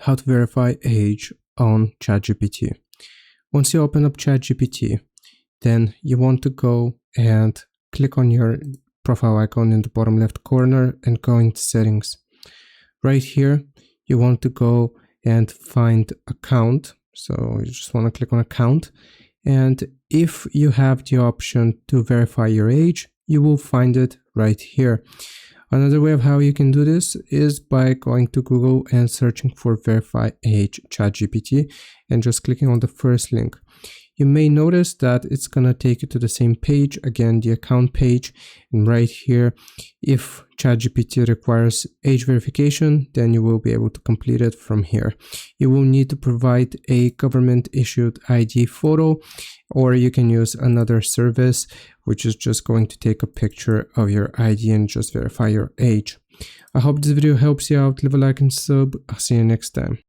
how to verify age on ChatGPT. Once you open up ChatGPT, then you want to go and click on your profile icon in the bottom left corner and go into settings. Right here, you want to go and find account. So you just want to click on account. And if you have the option to verify your age, you will find it right here. Another way of how you can do this is by going to Google and searching for verify age ChatGPT and just clicking on the first link. You may notice that it's going to take you to the same page, again, the account page. And right here, if ChatGPT requires age verification, then you will be able to complete it from here. You will need to provide a government issued ID photo, or you can use another service, which is just going to take a picture of your ID and just verify your age. I hope this video helps you out. Leave a like and sub. I'll see you next time.